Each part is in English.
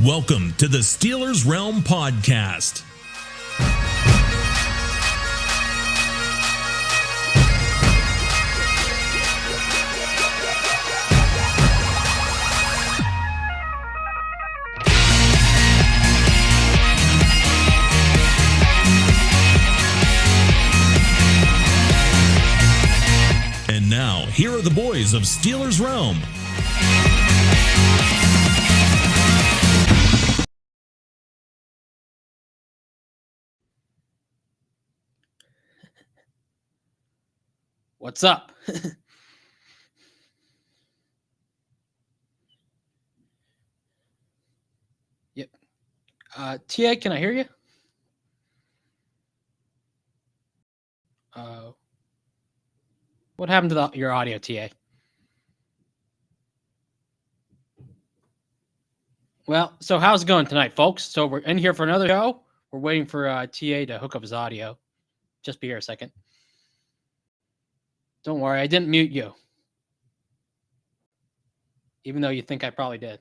Welcome to the Steelers Realm Podcast. And now, here are the boys of Steelers Realm. What's up? Yep. TA, can I hear you? What happened to your audio, TA? Well, so how's it going tonight, folks? So we're in here for another show. We're waiting for TA to hook up his audio. Just be here a second. Don't worry, I didn't mute you. Even though you think I probably did.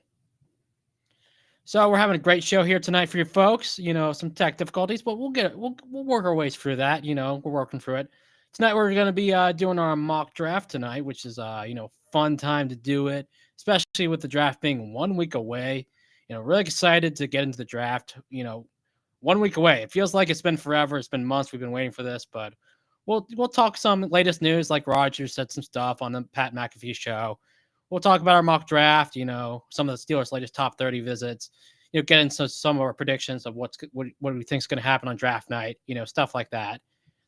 So we're having a great show here tonight for you folks. You know, some tech difficulties, but we'll get it. We'll work our ways through that. You know, we're working through it. Tonight we're going to be doing our mock draft tonight, which is fun time to do it, especially with the draft being 1 week away. You know, really excited to get into the draft. You know, 1 week away. It feels like it's been forever. It's been months. We've been waiting for this, but we'll talk some latest news, like Rogers said some stuff on the Pat McAfee show. We'll talk about our mock draft, you know, some of the Steelers' latest top 30 visits, you know, get into some of our predictions of what we think is going to happen on draft night, you know, stuff like that.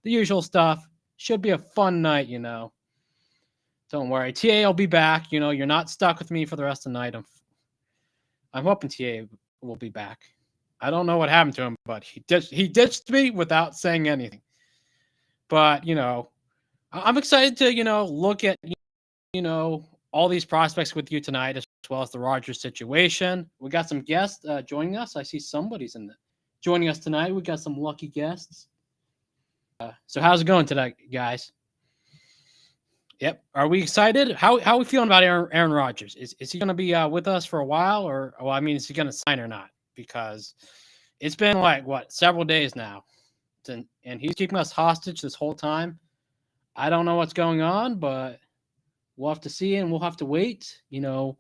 The usual stuff. Should be a fun night, you know. Don't worry. TA will be back. You know, you're not stuck with me for the rest of the night. I'm hoping TA will be back. I don't know what happened to him, but he ditched me without saying anything. But, you know, I'm excited to, you know, look at, you know, all these prospects with you tonight, as well as the Rogers situation. We got some guests joining us. I see somebody's joining us tonight. We got some lucky guests. So how's it going today, guys? Yep. Are we excited? How are we feeling about Aaron Rodgers? Is he going to be with us for a while, or well, I mean, is he going to sign or not? Because it's been like several days now, and he's keeping us hostage this whole time. I don't know what's going on, but we'll have to see and we'll have to wait. You know,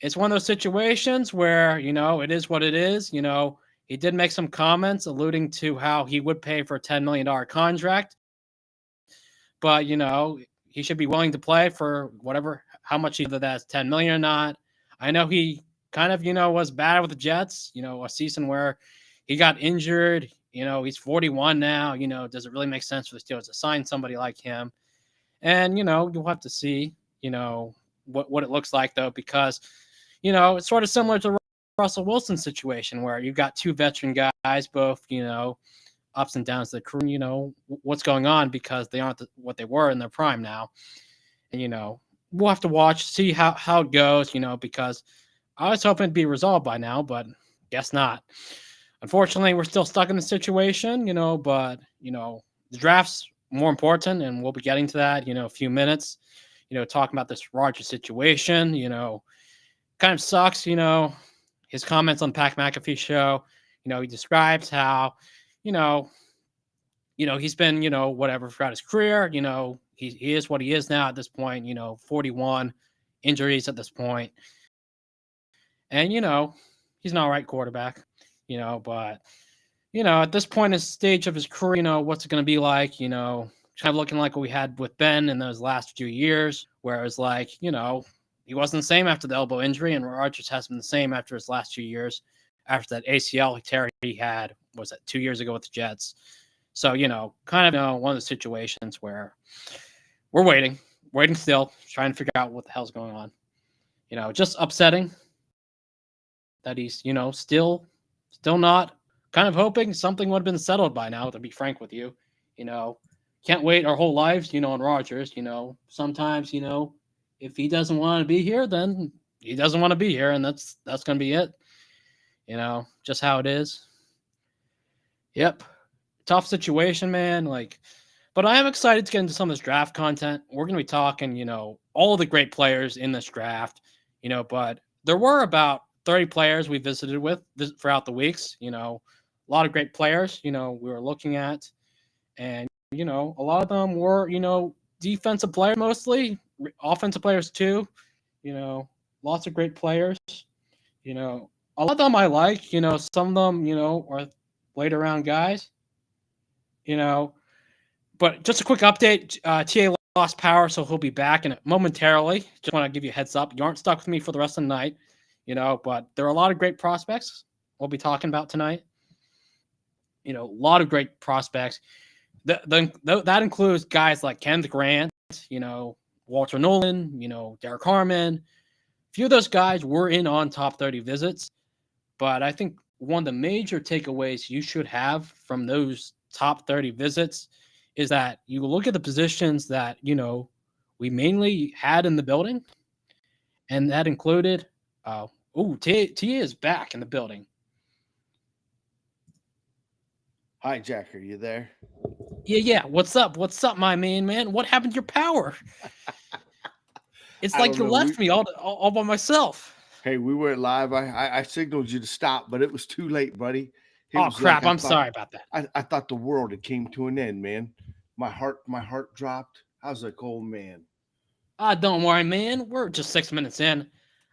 it's one of those situations where, you know, it is what it is. You know, he did make some comments alluding to how he would pay for a $10 million contract. But, you know, he should be willing to play for whatever, how much either that's $10 million or not. I know he kind of, you know, was bad with the Jets, you know, a season where he got injured. You know, he's 41 now. You know, does it really make sense for the Steelers to sign somebody like him? And, you know, you'll have to see, you know, what it looks like, though, because, you know, it's sort of similar to Russell Wilson's situation where you've got two veteran guys, both, you know, ups and downs of the career, you know, what's going on because they aren't what they were in their prime now. And, you know, we'll have to watch, see how it goes, you know, because I was hoping it'd be resolved by now, but guess not. Unfortunately, we're still stuck in the situation, you know, but, you know, the draft's more important, and we'll be getting to that, you know, a few minutes, you know, talking about this Rogers situation, you know, kind of sucks, you know, his comments on Pat McAfee show, you know, he describes how, you know, he's been, you know, whatever throughout his career, you know, he is what he is now at this point, you know, 41 injuries at this point. And, you know, he's an all right quarterback, you know, but, you know, at this point, in stage of his career, you know, what's it going to be like, you know, kind of looking like what we had with Ben in those last few years, where it was like, you know, he wasn't the same after the elbow injury, and Rodgers hasn't been the same after his last 2 years, after that ACL tear he had, was that 2 years ago with the Jets. So, you know, kind of, you know, one of the situations where we're waiting still, trying to figure out what the hell's going on. You know, just upsetting that he's, you know, still not, kind of hoping something would have been settled by now, to be frank with you. You know, can't wait our whole lives, you know, on Rodgers. You know, sometimes, you know, if he doesn't want to be here, then he doesn't want to be here, and that's going to be it. You know, just how it is. Yep. Tough situation, man. Like, but I am excited to get into some of this draft content. We're going to be talking, you know, all the great players in this draft, you know, but there were about 30 players we visited with throughout the weeks. A lot of great players, we were looking at. And, a lot of them were, defensive players mostly, offensive players too. Lots of great players. A lot of them I like. Some of them, are later round guys. But just a quick update. TA lost power, so he'll be back in momentarily. Just want to give you a heads up. You aren't stuck with me for the rest of the night, but there are a lot of great prospects we'll be talking about tonight. A lot of great prospects. That includes guys like Kenneth Grant, Walter Nolen, Derrick Harmon. A few of those guys were in on top 30 visits, but I think one of the major takeaways you should have from those top 30 visits is that you look at the positions that, we mainly had in the building, and that included, Tia is back in the building. Hi, Jack. Are you there? Yeah. What's up? What's up, my man? What happened to your power? It's like you left me all by myself. Hey, we weren't live. I signaled you to stop, but it was too late, buddy. Oh crap! I'm sorry about that. I thought the world had came to an end, man. My heart dropped. How's that cold, man? Don't worry, man. We're just 6 minutes in.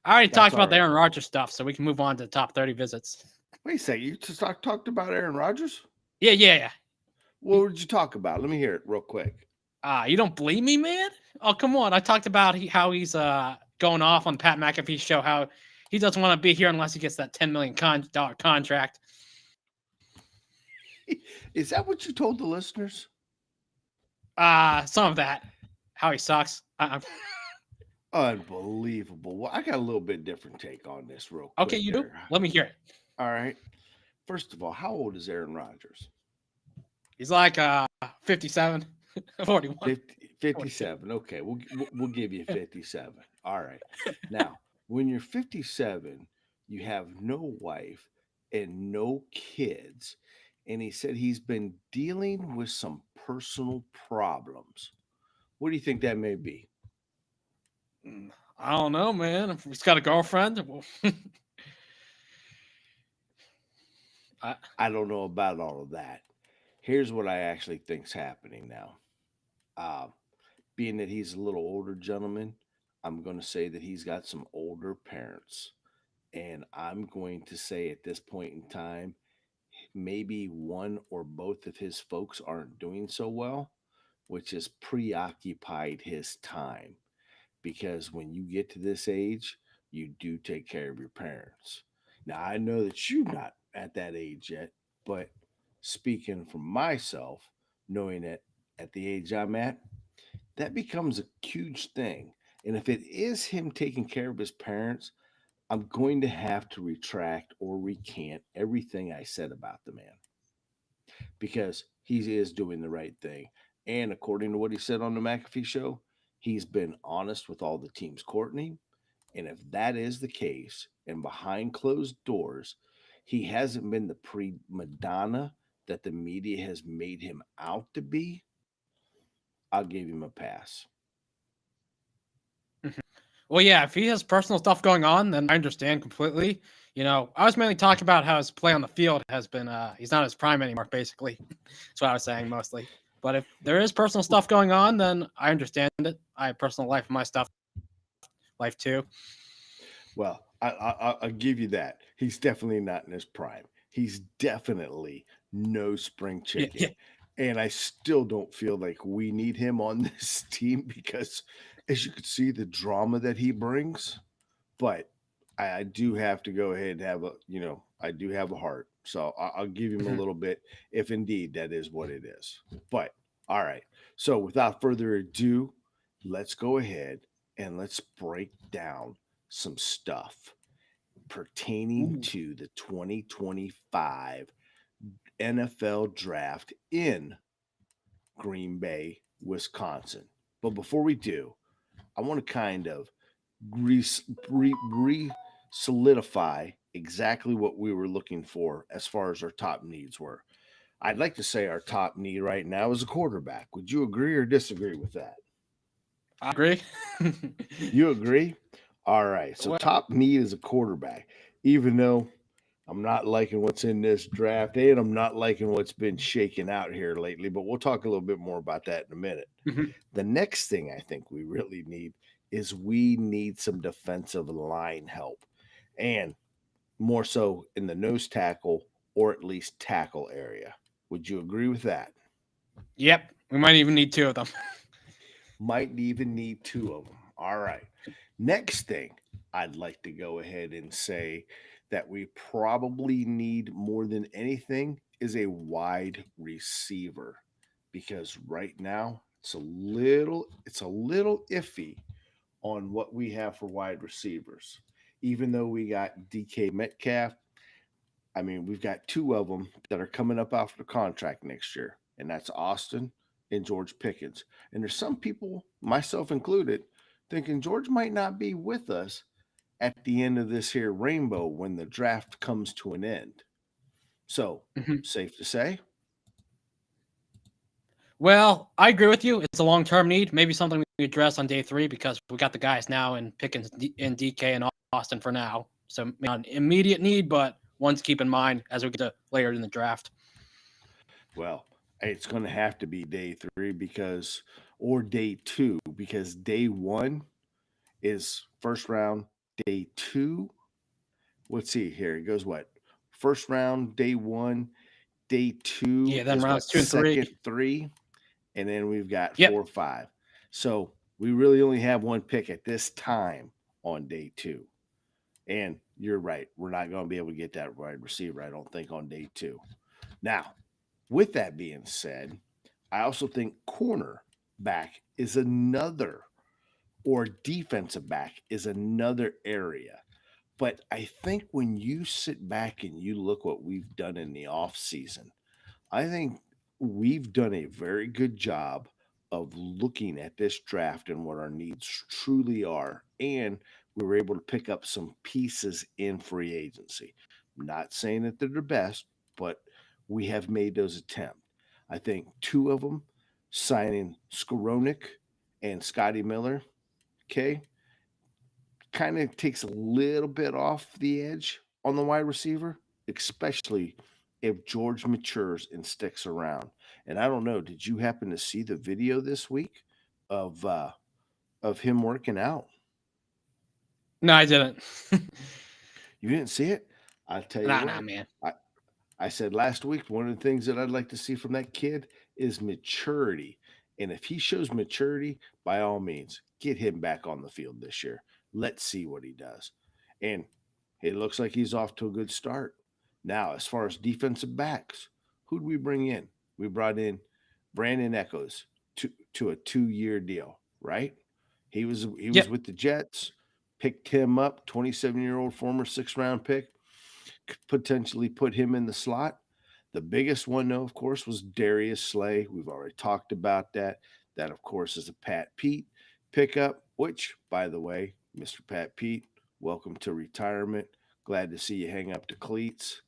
I already talked about the Aaron Rodgers stuff, so we can move on to the top 30 visits. Wait a second. You just talked about Aaron Rodgers? Yeah. What did you talk about? Let me hear it real quick. You don't believe me, man? Oh, come on. I talked about how he's going off on Pat McAfee's show, how he doesn't want to be here unless he gets that $10 million contract. Is that what you told the listeners? Some of that. How he sucks. Unbelievable. Well, I got a little bit different take on this real quick. Okay, you do? Let me hear it. All right. First of all, how old is Aaron Rodgers? He's like 57, 41. 57. Okay, we'll give you 57. All right. Now, when you're 57, you have no wife and no kids, and he said he's been dealing with some personal problems. What do you think that may be? I don't know, man. If he's got a girlfriend. I don't know about all of that. Here's what I actually think's happening now. Being that he's a little older gentleman, I'm going to say that he's got some older parents. And I'm going to say at this point in time, maybe one or both of his folks aren't doing so well, which has preoccupied his time. Because when you get to this age, you do take care of your parents. Now, I know that you're not at that age yet, but speaking for myself, knowing that at the age I'm at, that becomes a huge thing. And if it is him taking care of his parents, I'm going to have to retract or recant everything I said about the man because he is doing the right thing. And according to what he said on the McAfee show, he's been honest with all the teams courting. And if that is the case, and behind closed doors, he hasn't been the pre-Madonna that the media has made him out to be, I'll give him a pass. Well, yeah, if he has personal stuff going on, then I understand completely. I was mainly talking about how his play on the field has been, he's not his prime anymore, basically. That's what I was saying mostly. But if there is personal stuff going on, then I understand it. I have personal life, my life too. Well, I'll give you that. He's definitely not in his prime. He's definitely no spring chicken. Yeah. And I still don't feel like we need him on this team because, as you can see, the drama that he brings. But I do have to go ahead and have I do have a heart. So I'll give him a little bit if indeed that is what it is. But all right. So without further ado, let's go ahead and let's break down some stuff pertaining to the 2025 NFL draft in Green Bay, Wisconsin. But before we do, I want to kind of solidify exactly what we were looking for as far as our top needs were. I'd like to say our top need right now is a quarterback. Would you agree or disagree with that? I agree. You agree? All right. So top need is a quarterback. even though I'm not liking what's in this draft, and I'm not liking what's been shaken out here lately, but we'll talk a little bit more about that in a minute. Mhm. The next thing I think we really need is we need some defensive line help, and more so in the nose tackle or at least tackle area. Would you agree with that? Yep. We might even need two of them. Might even need two of them. All right. Next thing, I'd like to go ahead and say that we probably need more than anything is a wide receiver, because right now it's a little iffy on what we have for wide receivers. Even though we got DK Metcalf, I mean, we've got two of them that are coming up after contract next year, and that's Austin and George Pickens. And there's some people, myself included, thinking George might not be with us at the end of this here rainbow when the draft comes to an end. So, Mhm. safe to say, Well, I agree with you. It's a long-term need. Maybe something we address on day 3 because we got the guys now in Pickens and DK and Austin for now. So not an immediate need, but one to keep in mind as we get to later in the draft. well, it's going to have to be day 3 because, or day 2, because day 1 is first round, day 2, let's see here. It goes what? First round, day 1, day 2 Yeah, then is rounds what? 2 and 3. Second 3, and then we've got Yep. 4 or 5. So we really only have one pick at this time on day 2. And you're right. We're not going to be able to get that wide receiver, I don't think, on day 2. Now, with that being said, I also think cornerback is another, or defensive back is another area. But I think when you sit back and you look what we've done in the off season, I think we've done a very good job of looking at this draft and what our needs truly are. And we were able to pick up some pieces in free agency. I'm not saying that they're the best, but we have made those attempts. I think two of them, signing Skoronik and Scotty Miller, okay, kind of takes a little bit off the edge on the wide receiver, especially if George matures and sticks around. And I don't know, did you happen to see the video this week of him working out? No, I didn't. You didn't see it? I'll tell you Nah, what. man. I, I said last week one of the things that I'd like to see from that kid is maturity. And if he shows maturity, by all means, get him back on the field this year. Let's see what he does. And it looks like he's off to a good start. Now, as far as defensive backs, who'd we bring in? We brought in Brandon Echoes to a 2-year deal, right? He was Yep. with the Jets, picked him up, 27-year-old former 6th-round pick, could potentially put him in the slot. The biggest one, though, of course, was Darius Slay. We've already talked about that. That, of course, is a Pat Pete pickup, which, by the way, Mr. Pat Pete, welcome to retirement. Glad to see you hang up the cleats.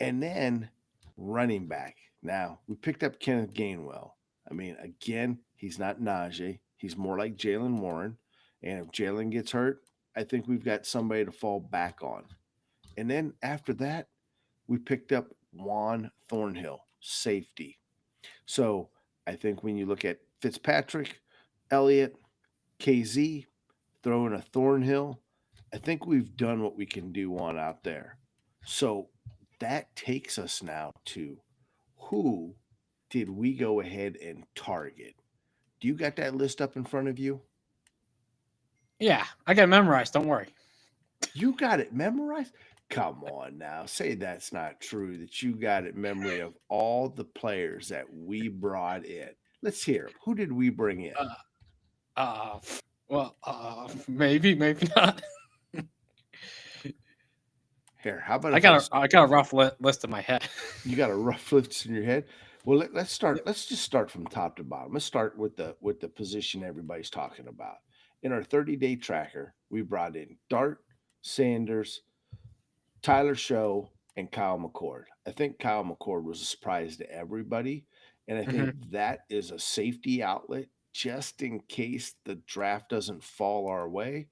And then running back. Now, we picked up Kenneth Gainwell. I mean, again, he's not Najee. He's more like Jalen Warren. And if Jalen gets hurt, I think we've got somebody to fall back on. And then after that, we picked up Juan Thornhill, safety. So I think when you look at Fitzpatrick, Elliott, KZ, throw in a Thornhill, I think we've done what we can do on out there. So that takes us now to who did we go ahead and target? Do you got that list up in front of you? Yeah, I got it memorized. Don't worry. You got it memorized? Come on now. Say that's not true, that you got it memory of all the players that we brought in. Let's hear 'em. Who did we bring in? Uh, uh, well, maybe, maybe not. Here, how about I if I got a rough list in my head. you got a rough list in your head? Well, let's start. Let's just start from top to bottom. Let's start with the position everybody's talking about. In our 30-day tracker, we brought in Dart, Sanders, Tyler Show, and Kyle McCord. I think Kyle McCord was a surprise to everybody. And I think Mhm. that is a safety outlet just in case the draft doesn't fall our way.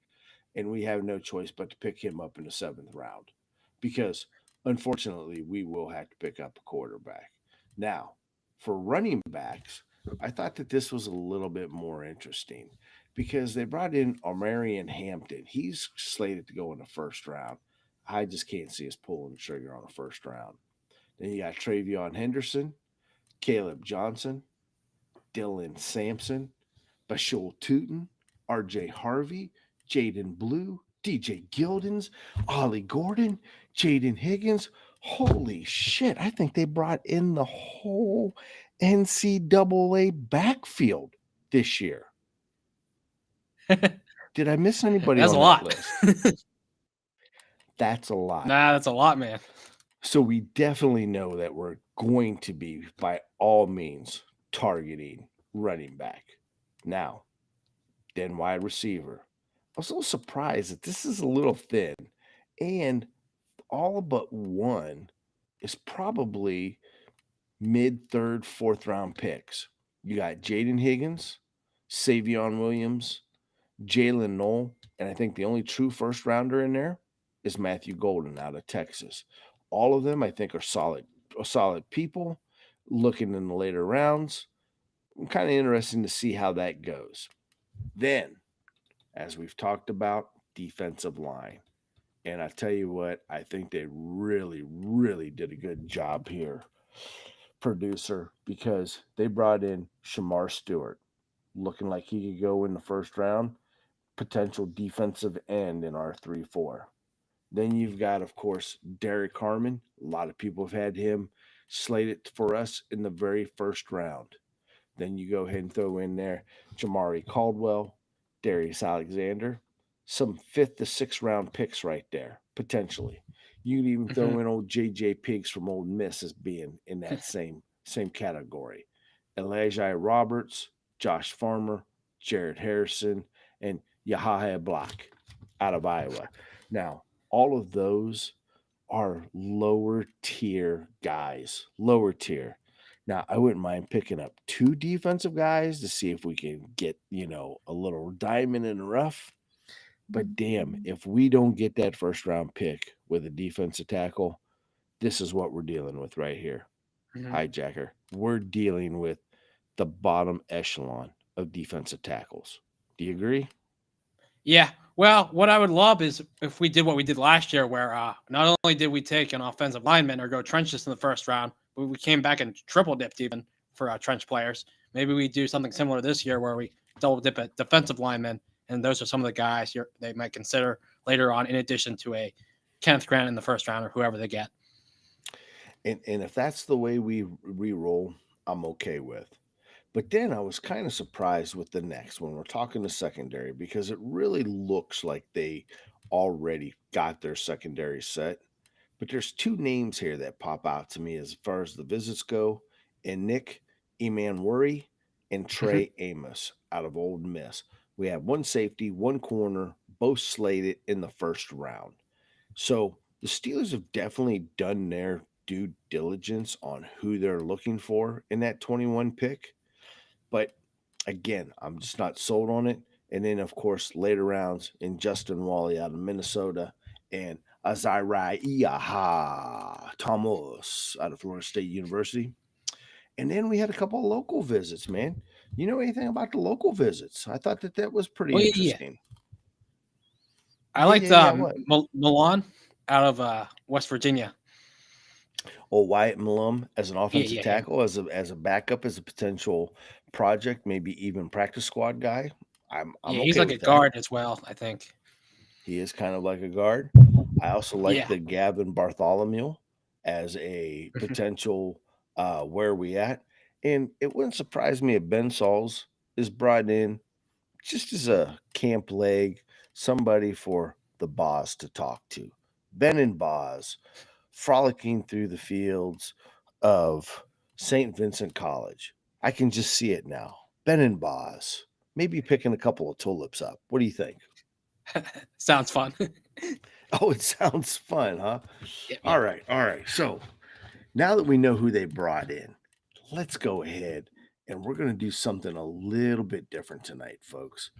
and we have no choice but to pick him up in the 7th round because unfortunately we will have to pick up a quarterback. Now, for running backs, I thought that this was a little bit more interesting because they brought in Omarion Hampton. He's slated to go in the 1st round. I just can't see us pulling the trigger on the 1st round. Then you got Travion Henderson, Caleb Johnson, Dylan Sampson, Bashul Tootin, RJ Harvey, Jaden Blue, DJ Gildens, Ollie Gordon, Jaden Higgins. Holy shit. I think they brought in the whole NCAA backfield this year. Did I miss anybody That's on a that lot. list? That's a lot. Nah, that's a lot, man. So we definitely know that we're going to be, by all means, targeting running back. Now, then wide receiver. I was a little surprised that this is a little thin, and all but one is probably mid-3rd, 4th-round picks. You got Jaden Higgins, Savion Williams, Jalen Noel, and I think the only true 1st-rounder in there is Matthew Golden out of Texas. All of them, I think, are solid people. Looking in the later rounds, I'm kind of interested to see how that goes. Then, as we've talked about, defensive line. And I tell you what, I think they really, really did a good job here, producer, because they brought in Shamar Stewart, looking like he could go in the 1st round, potential defensive end in our 3-4. Then you've got, of course, Derrick Harmon. A lot of people have had him slated for us in the very 1st round. Then you go ahead and throw in there Jamari Caldwell, Darius Alexander, some 5th to 6th-round picks right there, potentially. You can even throw in old J.J. Pigs from Ole Miss as being in that same category. Elijah Roberts, Josh Farmer, Jared Harrison, and Yahaya Block out of Iowa. Now, all of those are lower tier guys, lower tier. Now, I wouldn't mind picking up 2 defensive guys to see if we can get, a little diamond in the rough. But damn, if we don't get that 1st-round pick with a defensive tackle, this is what we're dealing with right here. Hijacker. We're dealing with the bottom echelon of defensive tackles. Do you agree? Yeah. Well, what I would love is if we did what we did last year, where not only did we take an offensive lineman or go trenches in the 1st round, but we came back and triple dipped even for trench players. Maybe we do something similar this year where we double dip at defensive linemen, and those are some of the guys they might consider later on, in addition to a Kenneth Grant in the 1st round or whoever they get. And if that's the way we re-roll, I'm okay with. But then I was kind of surprised with the next when we're talking the secondary, because it really looks like they already got their secondary set. But there's 2 names here that pop out to me as far as the visits go, and Nick Emanwuri and Trey Amos out of Ole Miss. We have 1 safety, 1 corner, both slated in the 1st round. So the Steelers have definitely done their due diligence on who they're looking for in that 21 pick. But again, I'm just not sold on it. And then, of course, later rounds in Justin Wally out of Minnesota and Azarai Thomas out of Florida State University. And then we had a couple of local visits, man. You know anything about the local visits? I thought that was pretty interesting. I liked Milan out of West Virginia. Oh, Wyatt Malum as an offensive tackle, as a backup, as a potential project, maybe even practice squad guy. I'm okay he's like with a guard as well, I think. He is kind of like a guard. I also like the Gavin Bartholomew as a potential where we at. And it wouldn't surprise me if Ben Sauls is brought in just as a camp leg, somebody for the boss to talk to. Ben and Boz frolicking through the fields of St. Vincent College. I can just see it now. Ben and Boz, maybe picking a couple of tulips up. What do you think? Sounds fun. Oh, it sounds fun, huh? Yeah. All right. So now that we know who they brought in, let's go ahead and we're going to do something a little bit different tonight, folks.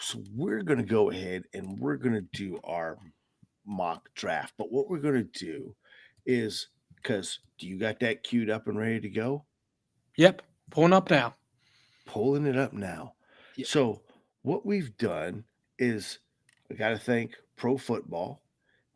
So we're going to go ahead and we're going to do our mock draft. But what we're going to do is, because do you got that queued up and ready to go? Yep. Pulling up now. Pulling it up now. Yeah. So what we've done is we got to thank Pro Football.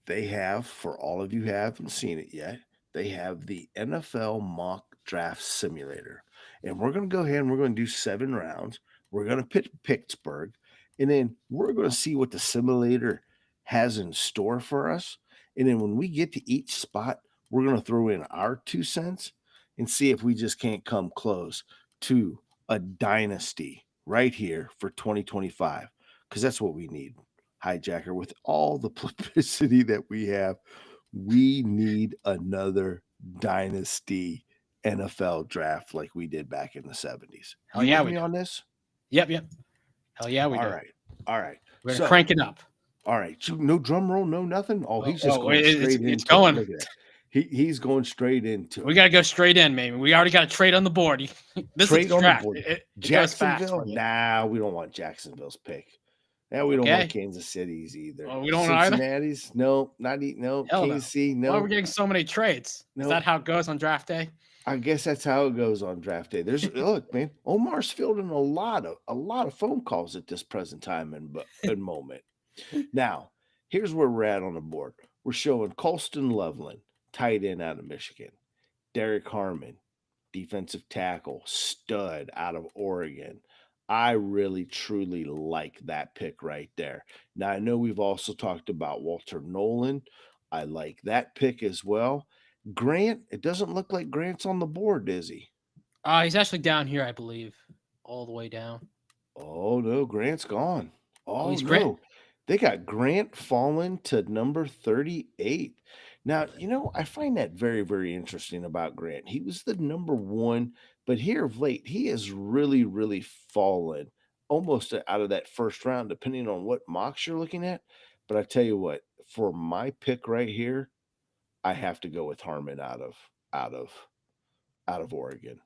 They have, for all of you who haven't seen it yet, they have the NFL mock draft simulator. And we're going to go ahead and we're going to do 7 rounds. We're going to pick Pittsburgh. And then we're going to see what the simulator has in store for us. And then when we get to each spot, we're going to throw in our 2 cents and see if we just can't come close to a dynasty right here for 2025. Because that's what we need. Hijacker, with all the publicity that we have, we need another dynasty NFL draft like we did back in the 70s. Hell You yeah, with we me do. on this? Yep. Hell yeah, we All do. right. All right. We're gonna crank it up. All right. No drum roll, no nothing. Oh, he's just going it's straight into going. it. Look at that. He's going straight into We it. got to go straight in, man. We already got a trade on the board. This Trade is the on the draft. board. It goes fast. Jacksonville? Nah, we don't want Jacksonville's pick. Now we don't Okay. want Kansas City's either. Oh, we don't either? Cincinnati's? No, not no. Hell no. KC? No. Why are we getting so many trades? No. Is that how it goes on draft day? I guess that's how it goes on draft day. There's look, man. Omar's fielding a lot of phone calls at this present time and moment. Now, here's where we're at on the board. We're showing Colston Loveland, tight end out of Michigan. Derrick Harmon, defensive tackle, stud out of Oregon. I really, truly like that pick right there. Now, I know we've also talked about Walter Nolen. I like that pick as well. Grant, it doesn't look like Grant's on the board, is he? He's actually down here, I believe, all the way down. Oh, no, Grant's gone. Oh, he's no. Grant. They got Grant falling to number 38. Now, I find that very, very interesting about Grant. He was the number 1, but here of late, he has really, really fallen almost out of that first round, depending on what mocks you're looking at. But I tell you what, for my pick right here, I have to go with Harmon out of Oregon.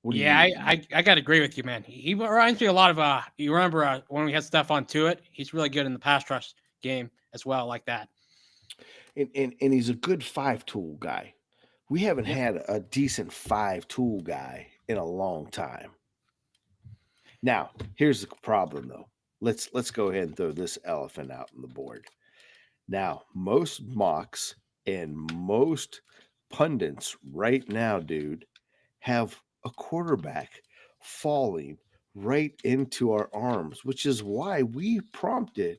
I got to agree with you, man. He reminds me a lot of you remember when we had Stephon Tuitt? He's really good in the pass rush game as well, like that. And he's a good 5-tool guy. We haven't had a decent 5-tool guy in a long time. Now, here's the problem though. Let's go ahead and throw this elephant out on the board. Now, most mocks and most pundits right now, dude, have a quarterback falling right into our arms, which is why we prompted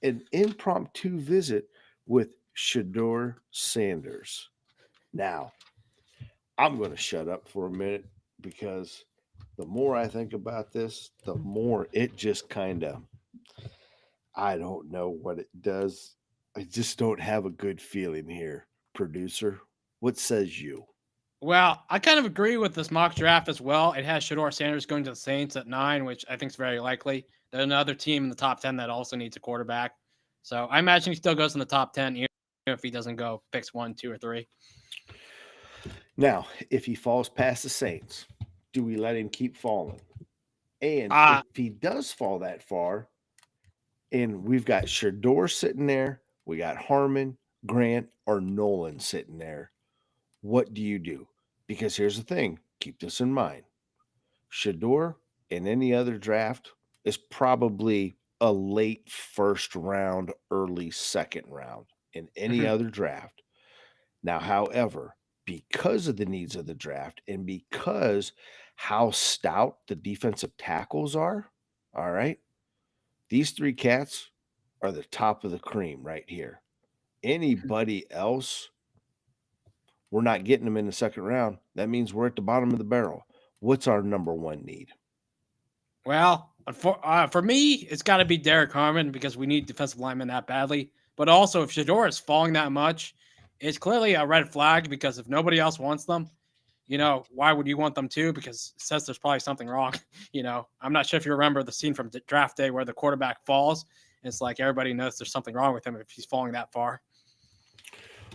an impromptu visit with Shedeur Sanders. Now, I'm going to shut up for a minute because the more I think about this, the more it just kind of, I don't know what it does. I just don't have a good feeling here. Producer, what says you? Well, I kind of agree with this mock draft as well. It has Shedeur Sanders going to the Saints at 9, which I think is very likely. There's another team in the top 10 that also needs a quarterback. So I imagine he still goes in the top 10, even if he doesn't go picks 1, 2, or 3. Now, if he falls past the Saints, do we let him keep falling? And if he does fall that far, and we've got Shedeur sitting there, we got Harmon, Grant, or Nolen sitting there, what do you do? Because here's the thing, keep this in mind. Shedeur in any other draft is probably a late first round, early second round in any other draft. Now, however, because of the needs of the draft and because how stout the defensive tackles are, all right, these 3 cats are the top of the cream right here. Anybody else, we're not getting them in the second round. That means we're at the bottom of the barrel. What's our number 1 need? Well, for me, it's got to be Derrick Harmon because we need defensive linemen that badly. But also, if Shedeur is falling that much, it's clearly a red flag because if nobody else wants them, why would you want them to? Because it says there's probably something wrong. I'm not sure if you remember the scene from draft day where the quarterback falls. It's like everybody knows there's something wrong with him if he's falling that far.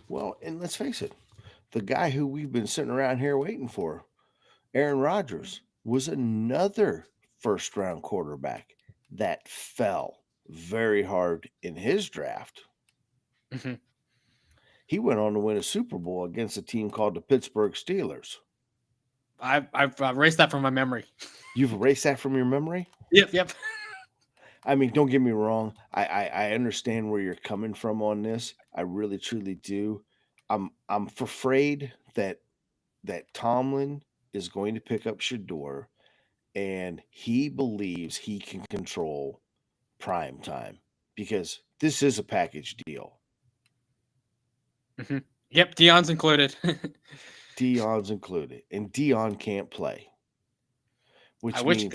Well, and let's face it, the guy who we've been sitting around here waiting for, Aaron Rodgers, was another first-round quarterback. that fell very hard in his draft. Mhm. He went on to win a Super Bowl against a team called the Pittsburgh Steelers. I've erased that from my memory. You've erased that from your memory? Yep. I mean, don't get me wrong. I understand where you're coming from on this. I really truly do. I'm afraid that Tomlin is going to pick up Shador, and he believes he can control prime time because this is a package deal. Mhm. Yep, Dion's included. Dion's included, and Dion can't play, I which wish he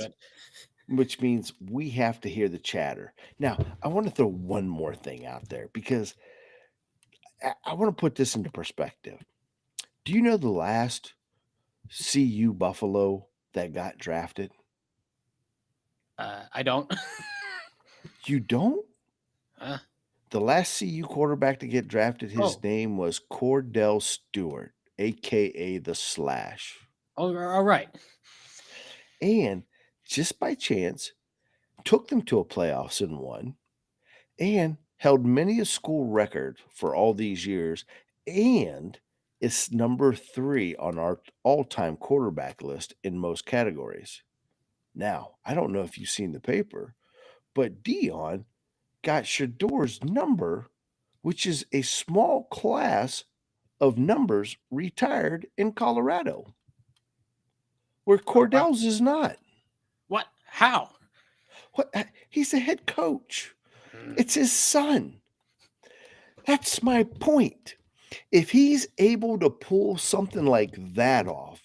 means could. we have to hear the chatter. Now, I want to throw one more thing out there because I want to put this into perspective. Do you know the last CU Buffalo that got drafted? I don't. You don't? Uh, The last CU quarterback to get drafted, his oh, name was Cordell Stewart, aka the Slash. all right. And just by chance, took them to a playoffs and won, and held many a school record for all these years, and is number 3 on our all-time quarterback list in most categories. Now, I don't know if you've seen the paper, but Dion got Shador's number, which is a small class of numbers retired in Colorado, where Oh, wow. Cordell's is not. What? How? What? He's the head coach. Mm. It's his son. That's my point. If he's able to pull something like that off,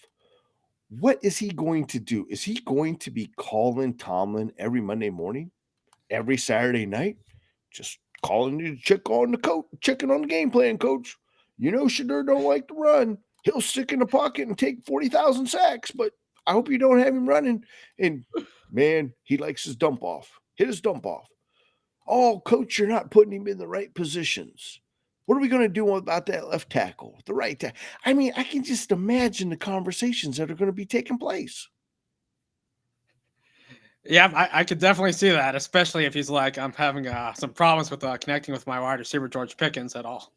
what is he going to do? Is he going to be calling Tomlin every Monday morning, every Saturday night? Just calling you to check on the coach, checking on the game plan, coach. You know Shador don't like to run. He'll stick in the pocket and take 40,000 sacks, but I hope you don't have him running. And man, he likes his dump off. Hit his dump off. Oh, coach, you're not putting him in the right positions. What are we going to do about that left tackle, the right tackle? I mean, I can just imagine the conversations that are going to be taking place. Yeah, I could definitely see that, especially if he's like, I'm having some problems with connecting with my wide receiver, George Pickens, at all.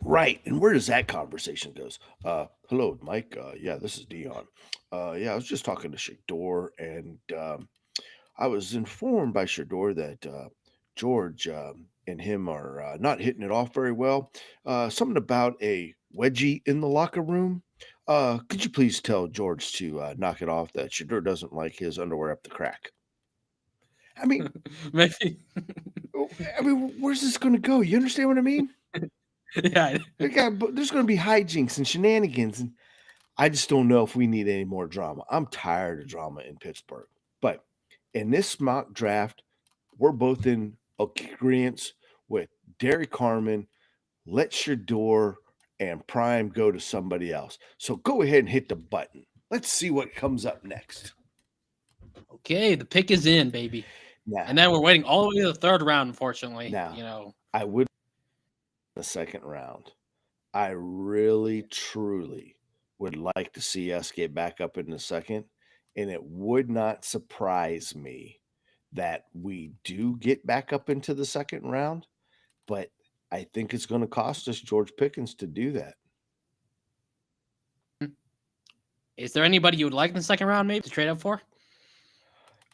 Right. And where does that conversation goes? Hello, Mike. Yeah, this is Dion. Yeah, I was just talking to Shador, and I was informed by Shador that George and him are not hitting it off very well. Something about a wedgie in the locker room. Could you please tell George to knock it off? That Shador doesn't like his underwear up the crack. I mean, Maybe. where's this going to go? You understand what I mean? Yeah. There's going to be hijinks and shenanigans, and I just don't know if we need any more drama. I'm tired of drama in Pittsburgh. But in this mock draft, we're both in agreement with Derrick Harmon. Let Shador and Prime go to somebody else. So go ahead and hit the button. Let's see what comes up next. Okay, the pick is in, baby. Now, And then we're waiting all the way to the third round, unfortunately. now I would the second round. I really, truly would like to see us get back up in the second, and it would not surprise me that we do get back up into the second round, but I think it's going to cost us George Pickens to do that. Is there anybody you would like in the second round, maybe, to trade up for?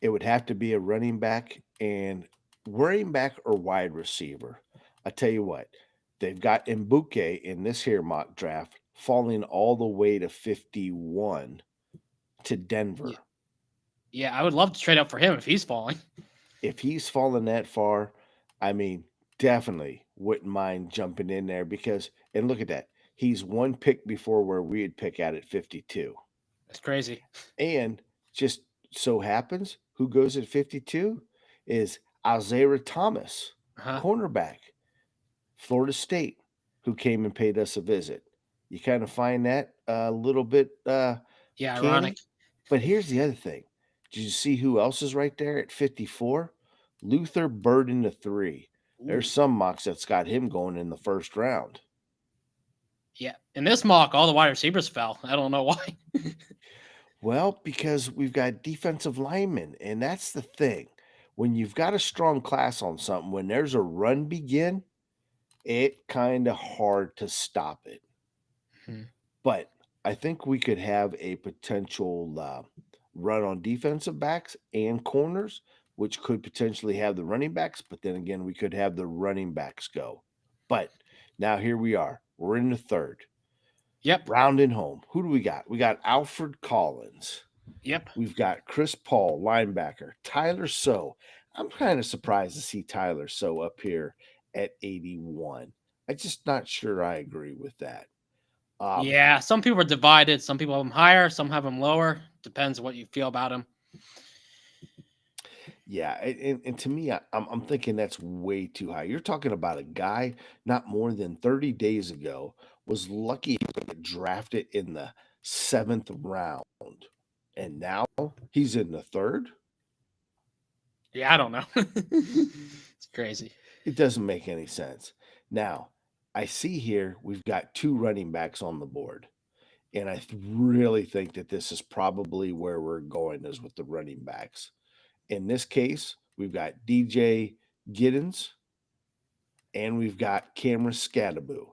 It would have to be a running back or wide receiver. I tell you what, they've got Mbuke in this here mock draft falling all the way to 51 to Denver. Yeah, I would love to trade up for him if he's falling. If he's fallen that far, I mean, definitely wouldn't mind jumping in there because, and look at that, he's one pick before where we'd pick at 52. That's crazy. And just so happens, who goes at 52 is Isaiah Thomas, cornerback, Florida State, who came and paid us a visit. You kind of find that a little bit ironic. But here's the other thing. Did you see who else is right there at 54? Luther Burden III. There's some mocks that's got him going in the first round. Yeah. In this mock, all the wide receivers fell. I don't know why. Well, because we've got defensive linemen, and that's the thing. when you've got a strong class on something, when there's a run begin, it kind of hard to stop it. Mhm. But I think we could have a potential run on defensive backs and corners, which could potentially have the running backs. But then again, we could have the running backs go. But now here we are. We're in the third. Yep. Rounding home. Who do we got? We got Alfred Collins. Yep. We've got Chris Paul, linebacker. Tyler So. I'm kind of surprised to see Tyler So up here at 81. I'm just not sure I agree with that. Yeah. Some people are divided. Some people have him higher. Some have him lower. Depends what you feel about him. Yeah, and to me, I'm thinking that's way too high. You're talking about a guy not more than 30 days ago was lucky to get drafted in the 7th round, and now he's in the 3rd. Yeah, I don't know. It's crazy. It doesn't make any sense. Now, I see here we've got 2 running backs on the board, and I really think that this is probably where we're going is with the running backs. In this case, we've got DJ Giddens and we've got Cameron Scadaboo.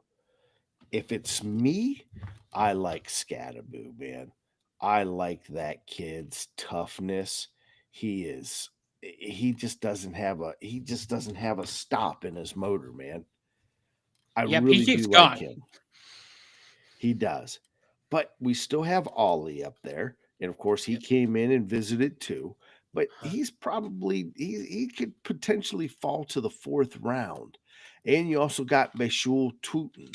If it's me, I like Scadaboo, man. I like that kid's toughness. He just doesn't have a stop in his motor, man. I Yep. He really keeps do like going. him. He does. But we still have Ollie up there. And of course, he Yep. came in and visited too. But Huh. he's probably he could potentially fall to the 4th round. And you also got Bashul Tootin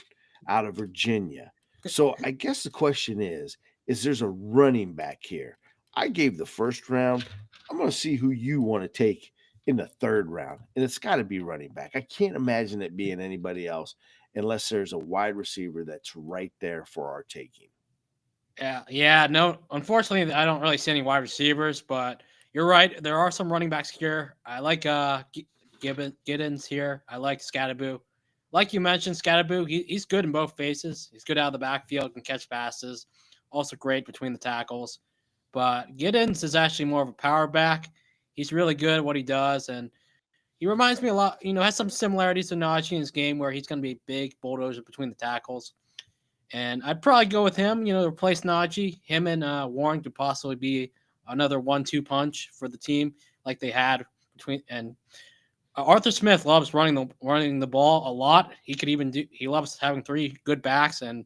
out of Virginia. So I guess the question is there's a running back here? I gave the 1st round. I'm going to see who you want to take in the 3rd round. And it's got to be running back. I can't imagine it being anybody else unless there's a wide receiver that's right there for our taking. Yeah. No, unfortunately, I don't really see any wide receivers, but you're right. There are some running backs here. I like Giddens here. I like Scadaboo. Like you mentioned, Scadaboo, he's good in both phases. He's good out of the backfield, can catch passes. Also great between the tackles. But Giddens is actually more of a power back. He's really good at what he does, and he reminds me a lot. Has some similarities to Najee in his game, where he's going to be a big bulldozer between the tackles. And I'd probably go with him, to replace Najee. Him and Warren could possibly be another 1-2 punch for the team, like they had between. And Arthur Smith loves running the ball a lot. He loves having 3 good backs, and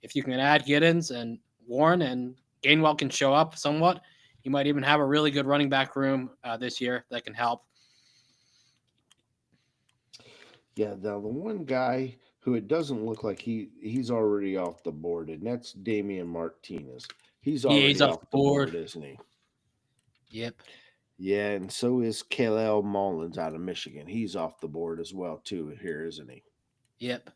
if you can add Giddens and Warren and Gainwell can show up somewhat, you might even have a really good running back room this year that can help. Yeah, now the one guy who it doesn't look like he's already off the board, and that's Damian Martinez. He's Yeah, he's already off off the the board. board, isn't he? Yep. Yeah, and so is Kalel Mullins out of Michigan. He's off the board as well, too, here, isn't he? Yep.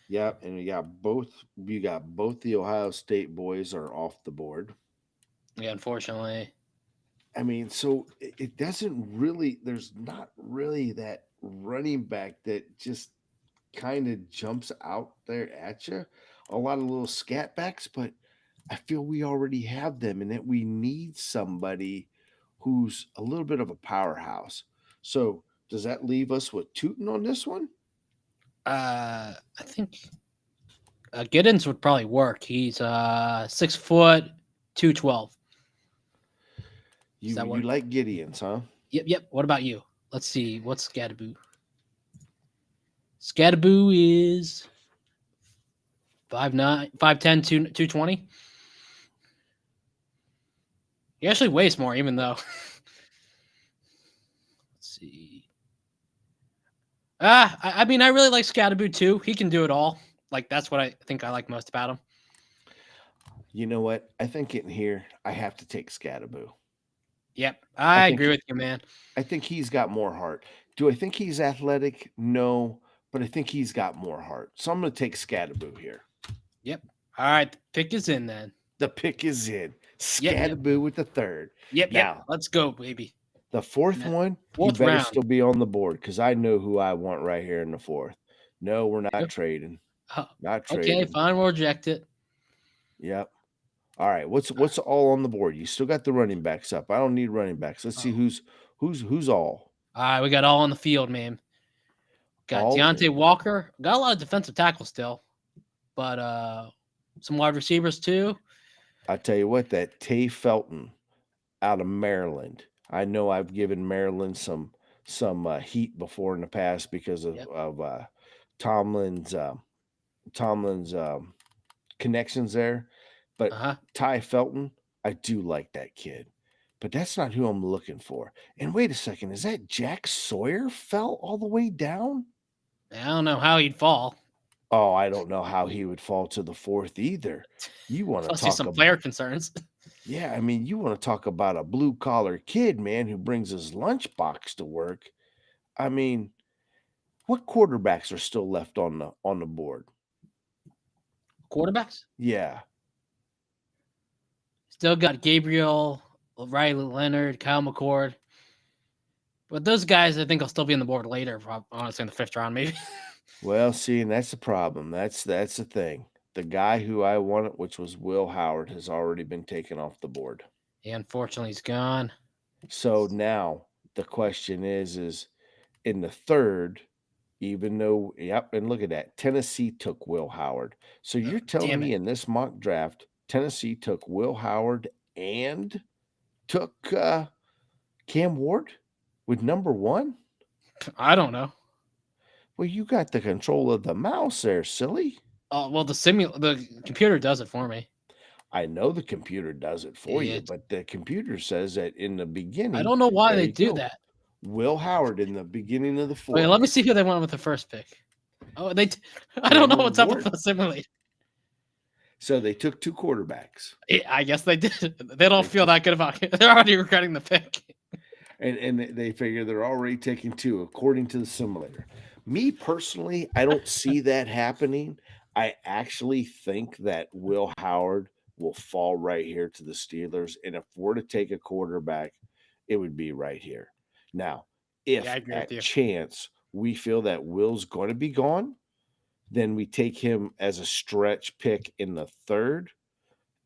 Yeah, and you got both the Ohio State boys are off the board. Yeah, unfortunately. I mean, so it doesn't really, there's not really that running back that just kind of jumps out there at you. A lot of little scat backs, but I feel we already have them and that we need somebody who's a little bit of a powerhouse. So does that leave us with Tootin on this one? I think Giddens would probably work. He's 6 foot 212. You like Gideon's, huh? Yep. What about you? Let's see. What's Scadaboo? Scadaboo is 5'9", 5'10", 220. He actually weighs more, even though. Let's see. I mean, I really like Scadaboo too. He can do it all. Like, that's what I think I like most about him. You know what? I think in here I have to take Scadaboo. Yep, I agree with you, man. I think he's got more heart. Do I think he's athletic? No, but I think he's got more heart. So I'm going to take Scadaboo here. Yep. All right, the pick is in then. The pick is in. Yep. Scadaboo with the 3rd. Yep. Let's go, baby. The 4th one, fourth he better round. still be on the board because I know who I want right here in the 4th. No, we're not trading. Not trading. Okay, fine. We'll reject it. Yep. All right. What's all on the board? You still got the running backs up. I don't need running backs. Let's see who's Who's all? All right, we got all on the field, man. Got All? Deontay Walker. Got a lot of defensive tackles still, but some wide receivers too. I tell you what, that Tay Felton out of Maryland. I know I've given Maryland some heat before in the past because of Yep. Tomlin's connections there, but Ty Felton, I do like that kid, but that's not who I'm looking for. And wait a second, is that Jack Sawyer fell all the way down? I don't know how he'd fall. Oh, I don't know how he would fall to the fourth either. You want to talk some about player concerns. Yeah, I mean, you want to talk about a blue collar kid, man, who brings his lunchbox to work. I mean, what quarterbacks are still left on the board? Quarterbacks? Yeah. Still got Gabriel, Riley Leonard, Kyle McCord. But those guys, I think, will still be on the board later, honestly, in the 5th round, maybe. Well, see, and that's the problem. That's the thing. The guy who I wanted, which was Will Howard, has already been taken off the board. Yeah, unfortunately, he's gone. So now the question is in the 3rd, even though, yep, and look at that. Tennessee took Will Howard. So you're telling me in this mock draft, Tennessee took Will Howard and took Cam Ward with number 1? I don't know. Well, you got the control of the mouse there, silly. Oh, well, the computer does it for me. I know the computer does it for you, but the computer says that in the beginning. I don't know why they do that. Will Howard in the beginning of the 4th. Wait, let me see who they went with the first pick. Oh, I don't know what's up with the simulator. So they took 2 quarterbacks. I guess they did. They don't feel that good about it. They're already regretting the pick. And they figure they're already taking 2 according to the simulator. Me personally, I don't see that happening. I actually think that Will Howard will fall right here to the Steelers. And if we're to take a quarterback, it would be right here. Now, if at chance we feel that Will's going to be gone, then we take him as a stretch pick in the 3rd.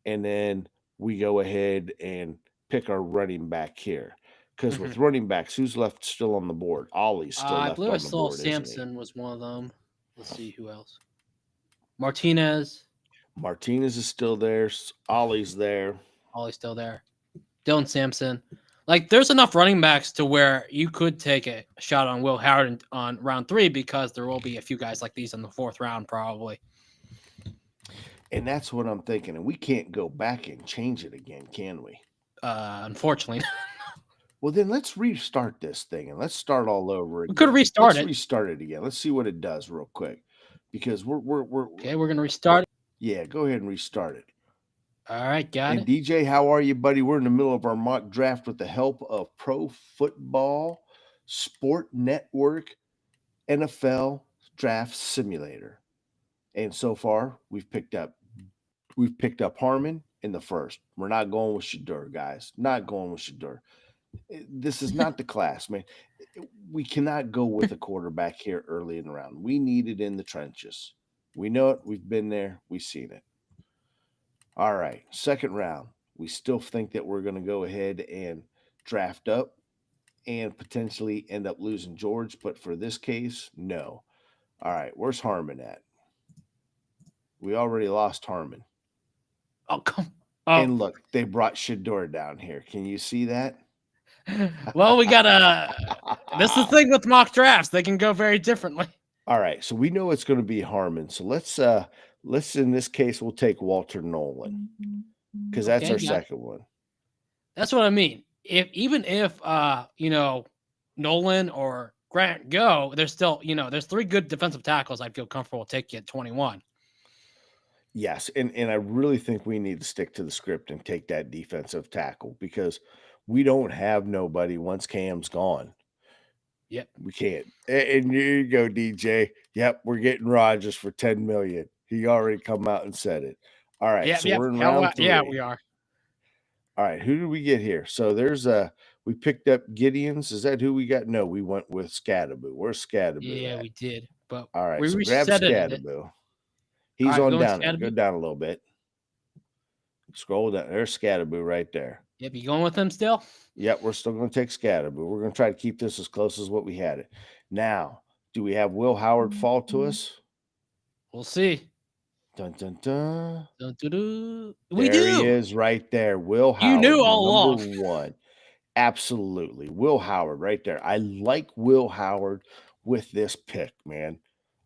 And then we go ahead and pick our running back here. Because with running backs, who's left still on the board? Ollie's still left on the board. I saw Sampson was one of them. Let's see who else. Martinez is still there. Ollie's there. Ollie's still there. Dylan Sampson. Like, there's enough running backs to where you could take a shot on Will Howard on round 3 because there will be a few guys like these in the 4th round probably. And that's what I'm thinking. And we can't go back and change it again, can we? Unfortunately. Well, then let's restart this thing and let's start all over again. We could restart it. Let's restart it again. Let's see what it does real quick. Because we're okay, we're going to restart it. Yeah, go ahead and restart it. All right, got it. DJ, how are you, buddy? We're in the middle of our mock draft with the help of Pro Football Sport Network NFL Draft Simulator. And so far, we've picked up Harmon in the 1st. We're not going with Shedeur, guys. Not going with Shedeur. This is not the class, man. We cannot go with a quarterback here early in the round. We need it in the trenches. We know it. We've been there. We've seen it. All right, 2nd round. We still think that we're going to go ahead and draft up and potentially end up losing George. But for this case, no. All right, where's Harmon at? We already lost Harmon. Oh, come on. And look, they brought Shedeur down here. Can you see that? Well, we got this is the thing with mock drafts. They can go very differently. All right, so we know it's going to be Harmon. So let's in this case, we'll take Walter Nolen because that's our 2nd one. That's what I mean. Even if Nolen or Grant go, there's still, there's 3 good defensive tackles I feel comfortable taking at 21. Yes, and I really think we need to stick to the script and take that defensive tackle because we don't have nobody once Cam's gone. Yep. We can't. And here you go, DJ. Yep, we're getting Rodgers for $10 million. He already come out and said it. All right, we're in round 3. Yeah, we are. All right, who did we get here? So there's we picked up Gideon's. Is that who we got? No, we went with Scadaboo. Where's Scadaboo? Yeah, we did. But all right, so grab Scadaboo. He's on down there. Go down a little bit. Scroll down. There's Scadaboo right there. Yep, you going with him still? Yep, we're still going to take Scatter, but we're going to try to keep this as close as what we had it. Now, do we have Will Howard fall to us? We'll see. Dun, dun, dun. We There he do. is right there. Will You Howard, knew all number along. 1. Absolutely. Will Howard right there. I like Will Howard with this pick, man.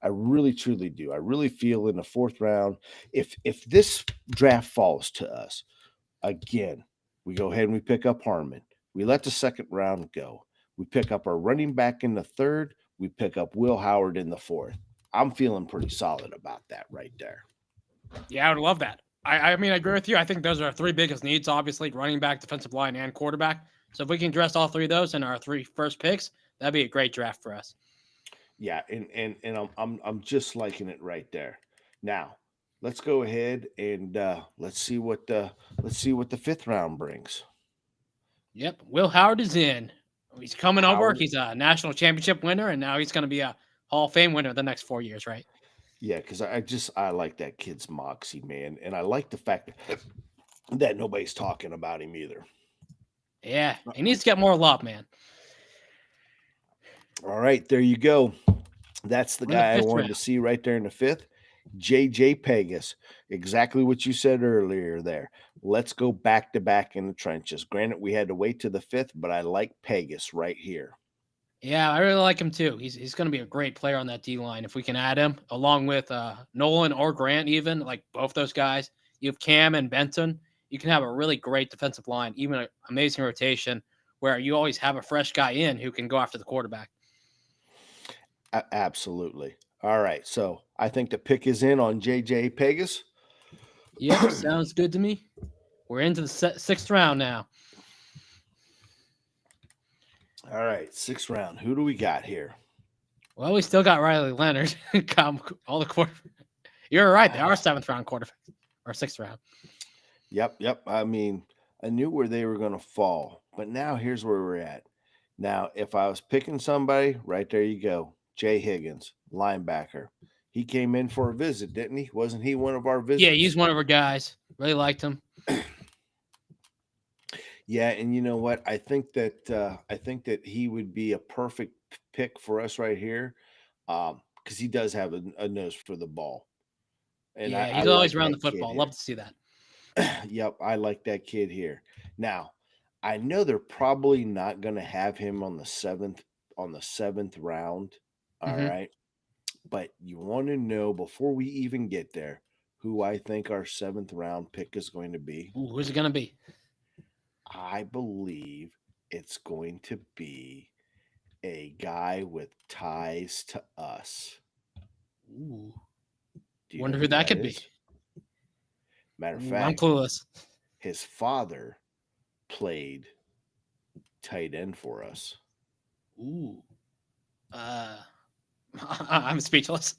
I really, truly do. I really feel in the 4th round, if this draft falls to us, again, we go ahead and we pick up Harmon. We let the 2nd round go. We pick up our running back in the 3rd. We pick up Will Howard in the 4th. I'm feeling pretty solid about that right there. Yeah, I would love that. I mean, I agree with you. I think those are our 3 biggest needs, obviously, running back, defensive line, and quarterback. So if we can address all 3 of those in our 3 first picks, that'd be a great draft for us. Yeah, and I'm just liking it right there. Now, let's go ahead and let's see what the 5th round brings. Yep, Will Howard is in. He's coming over. Howard- He's a national championship winner, and now he's going to be a Hall of Fame winner the next 4 years, right? Yeah, because I like that kid's moxie, man, and I like the fact that nobody's talking about him either. Yeah, he needs to get more love, man. All right, there you go. That's the We're in the guy I 5th wanted round. to see right there in the 5th. JJ Pegas. Exactly what you said earlier there. Let's go back to back in the trenches. Granted, we had to wait to the 5th, but I like Pegas right here. Yeah, I really like him too. He's going to be a great player on that D line if we can add him along with Nolen or Grant, even like both those guys. You have Cam and Benton. You can have a really great defensive line, even an amazing rotation where you always have a fresh guy in who can go after the quarterback. Absolutely. All right, so I think the pick is in on JJ Pegas. Yep, sounds good to me. We're into the 6th round now. All right, 6th round. Who do we got here? Well, we still got Riley Leonard. All the quarter. You're right. They are 7th round quarterbacks or 6th round. Yep. I mean, I knew where they were going to fall, but now here's where we're at. Now, if I was picking somebody, right there you go. Jay Higgins, linebacker. He came in for a visit, didn't he? Wasn't he one of our visits? Yeah, he's one of our guys. Really liked him. Yeah, and you know what? I think that he would be a perfect pick for us right here, because he does have a nose for the ball. And yeah, I he's always like around the that kid football. here. Love to see that. Yep, I like that kid here. Now, I know they're probably not going to have him on the 7th round. All right. But you want to know before we even get there who I think our 7th round pick is going to be? Ooh, who's it going to be? I believe it's going to be a guy with ties to us. Ooh. Do you Wonder know who that could is? be. Matter of I'm fact, clueless. his father played tight end for us. Ooh. I'm speechless.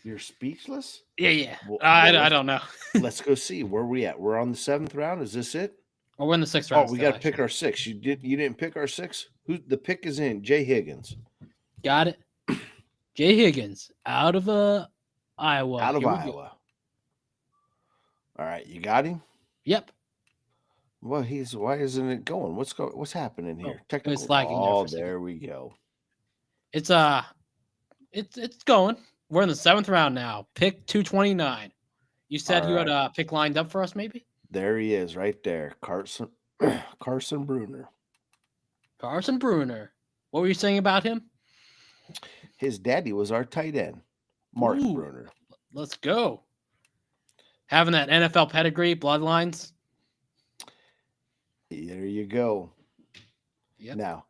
You're speechless? Yeah. Well, I don't know. Let's go see where we at. We're on the 7th round. Is this it? Or we're in the 6th round. Oh, we got to pick our 6. You didn't pick our 6? Who the pick is in? Jay Higgins. Got it. Jay Higgins out of Iowa. Out of Here we Iowa. go. All right, you got him? Yep. Well, why isn't it going? What's happening here? Technical. It's lagging there for a second. There we go. It's going. We're in the 7th round now. Pick 229. You said you had a pick lined up for us, maybe? There he is, right there. Carson Bruner. Carson Bruner. What were you saying about him? His daddy was our tight end, Mark Ooh, Bruner. Let's go. Having that NFL pedigree, bloodlines. There you go. Yep. Now,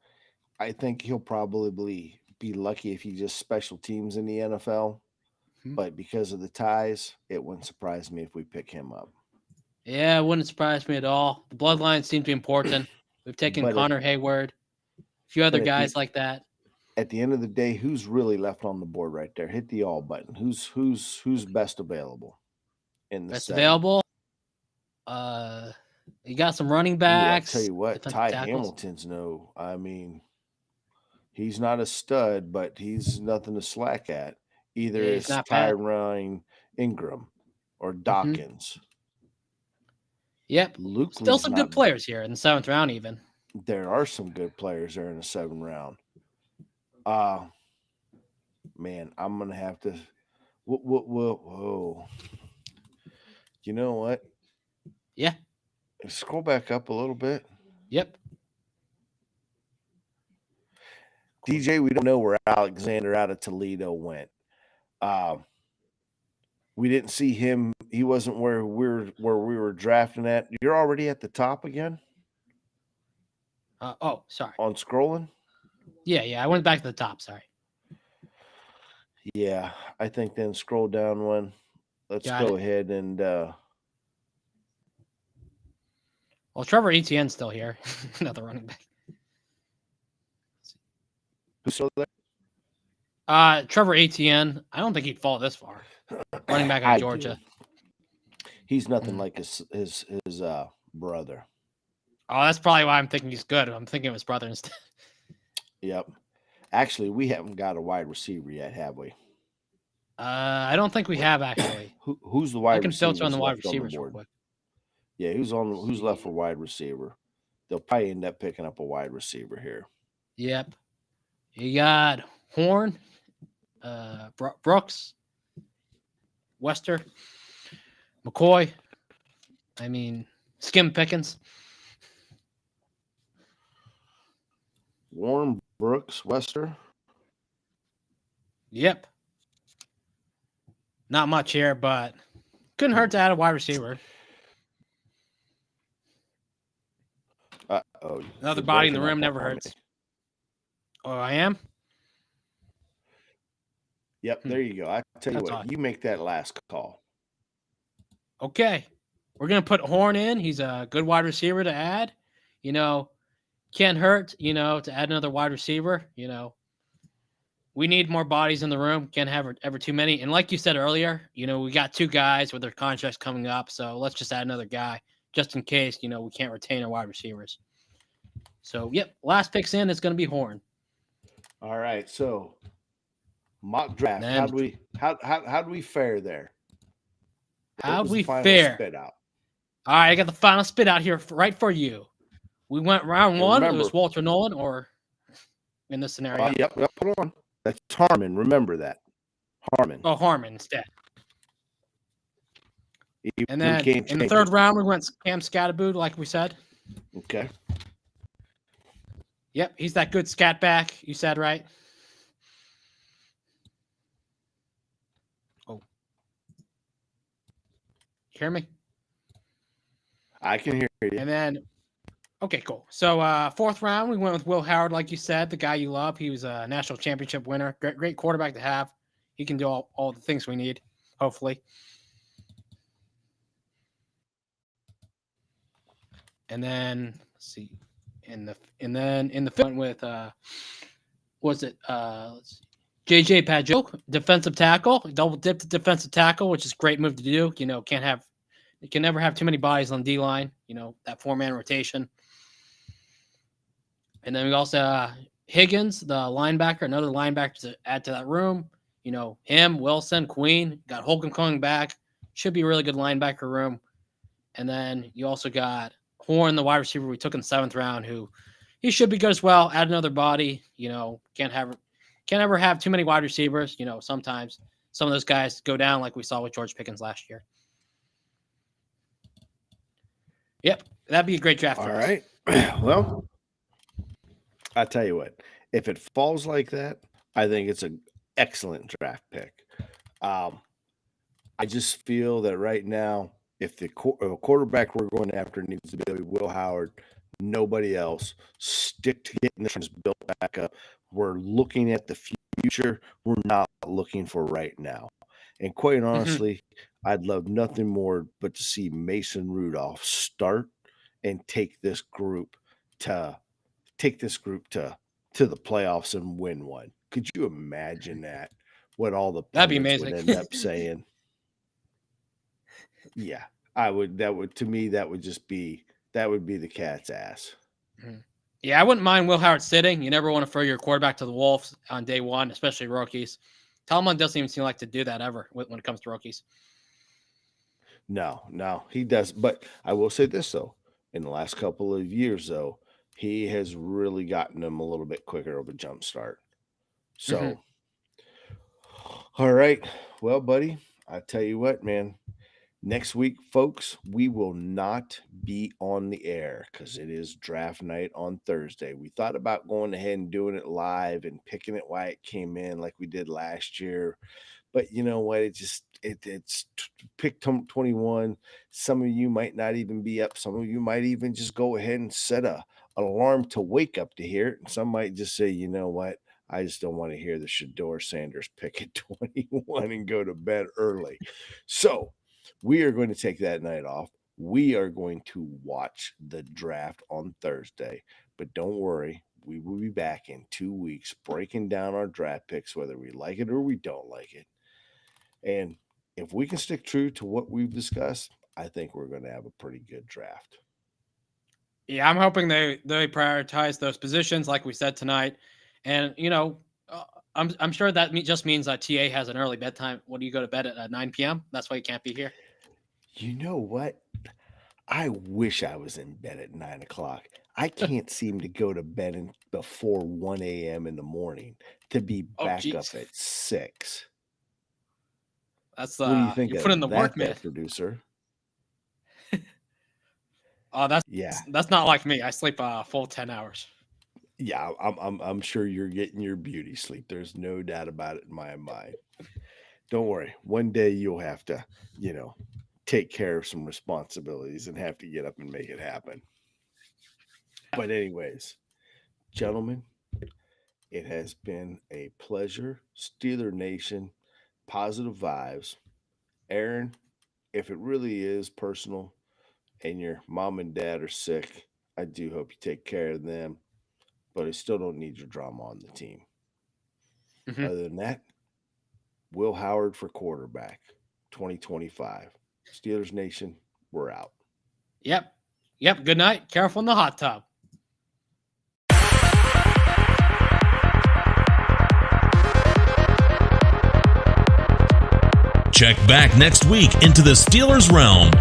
I think he'll probably be lucky if he just special teams in the NFL. But because of the ties, it wouldn't surprise me if we pick him up. Yeah, it wouldn't surprise me at all. The bloodlines seem to be important. We've taken Connor Hayward, a few other guys like that. At the end of the day, who's really left on the board right there? Hit the all button. Who's best available in the best 7th? available? You got some running backs. I'll tell you what, Ty Hamilton's no. I mean, he's not a stud, but he's nothing to slack at. Either it's Tyrone Ingram or Dawkins. Yep. Luke Still was some not. good players here in the 7th round, even. There are some good players there in the 7th round. Man, I'm gonna have to. Whoa. You know what? Yeah. Scroll back up a little bit. Yep. DJ, we don't know where Alexander out of Toledo went. We didn't see him. He wasn't where we were drafting at. You're already at the top again Oh, sorry. on scrolling. Yeah. I went back to the top. Sorry. Yeah, I think then scroll down one. Let's go ahead and. Well, Trevor Etienne's still here. Another running back. Who's still there? Trevor Etienne. I don't think he'd fall this far. Running back out of Georgia. He's nothing like his brother. Oh, that's probably why I'm thinking he's good. I'm thinking of his brother instead. Yep. Actually, we haven't got a wide receiver yet, have we? I don't think we have actually. Who's the wide receiver? I can filter on the wide receivers real quick. Yeah, who's left for wide receiver? They'll probably end up picking up a wide receiver here. Yep. You got Horn, Brooks, Wester, McCoy. I mean, Skim Pickens. Warren, Brooks, Wester. Yep. Not much here, but couldn't hurt to add a wide receiver. Another body in the room never hurts. Oh, I am? Yep, there you go. I tell you what, you make that last call. Okay. We're going to put Horn in. He's a good wide receiver to add. Can't hurt, to add another wide receiver. We need more bodies in the room. Can't have ever too many. And like you said earlier, we got 2 guys with their contracts coming up. So let's just add another guy just in case, we can't retain our wide receivers. So, yep, last picks in is going to be Horn. All right. So, mock draft. How do we fare there? How do we fare? Spit out? All right, I got the final spit out here right for you. We went round 1. Remember, it was Walter Nolen, or in this scenario. Yep. Hold on. That's Harmon. Remember that. Harmon. Oh, Harmon instead. And then in the 3rd round, we went Cam Scatterboot, like we said. Okay. Yep, he's that good scat back. You said right. Oh, hear me? I can hear you. And then, okay, cool. So 4th round, we went with Will Howard, like you said, the guy you love. He was a national championship winner. Great quarterback to have. He can do all the things we need, hopefully. And then let's see, in the 5th went with let's see, JJ Padgett, defensive tackle, double dipped defensive tackle, which is a great move to do. You can never have too many bodies on D line. That 4-man rotation. And then we also Higgins, the linebacker, another linebacker to add to that room. Him, Wilson, Queen, got Holcomb coming back. Should be a really good linebacker room. And then you also got Horn, the wide receiver we took in the 7th round, who he should be good as well. Add another body. Can't ever have too many wide receivers. Sometimes some of those guys go down, like we saw with George Pickens last year. Yep, that'd be a great draft. All right. Well, I tell you what, if it falls like that, I think it's an excellent draft pick. I just feel that right now, if the quarterback we're going after needs to be Will Howard, nobody else, stick to getting this built back up. We're looking at the future. We're not looking for right now. And quite honestly, I'd love nothing more but to see Mason Rudolph start and take this group to the playoffs and win one. Could you imagine that? What all the that'd be amazing. would end up saying. Yeah, I would. That would be the cat's ass. Yeah, I wouldn't mind Will Howard sitting. You never want to throw your quarterback to the wolves on day 1, especially rookies. Tomlin doesn't even seem like to do that ever when it comes to rookies. No, he does. But I will say this, though. In the last couple of years, though, he has really gotten them a little bit quicker of a jump start. So, all right. Well, buddy, I tell you what, man. Next week, folks, we will not be on the air because it is draft night on Thursday. We thought about going ahead and doing it live and picking it while it came in like we did last year. But you know what? It's pick 21. Some of you might not even be up. Some of you might even just go ahead and set an alarm to wake up to hear it. And some might just say, you know what? I just don't want to hear the Shedeur Sanders pick at 21 and go to bed early. So we are going to take that night off. We are going to watch the draft on Thursday. But don't worry, we will be back in 2 weeks breaking down our draft picks, whether we like it or we don't like it. And if we can stick true to what we've discussed, I think we're going to have a pretty good draft. Yeah, I'm hoping they prioritize those positions like we said tonight. And, I'm sure that just means that TA has an early bedtime. What do you go to bed at 9 p.m.? That's why you can't be here. You know what? I wish I was in bed at 9 o'clock. I can't seem to go to bed before 1 a.m. in the morning to be back up at 6. That's what do you think? You put in the work, man. Producer. That's not like me. I sleep a full 10 hours. Yeah, I'm sure you're getting your beauty sleep. There's no doubt about it in my mind. Don't worry. One day you'll have to, take care of some responsibilities and have to get up and make it happen. But anyways, gentlemen, it has been a pleasure. Steeler Nation, positive vibes. Aaron, if it really is personal and your mom and dad are sick, I do hope you take care of them. But I still don't need your drama on the team. Other than that, Will Howard for quarterback, 2025. Steelers Nation, we're out. Yep. Good night. Careful in the hot tub. Check back next week into the Steelers realm.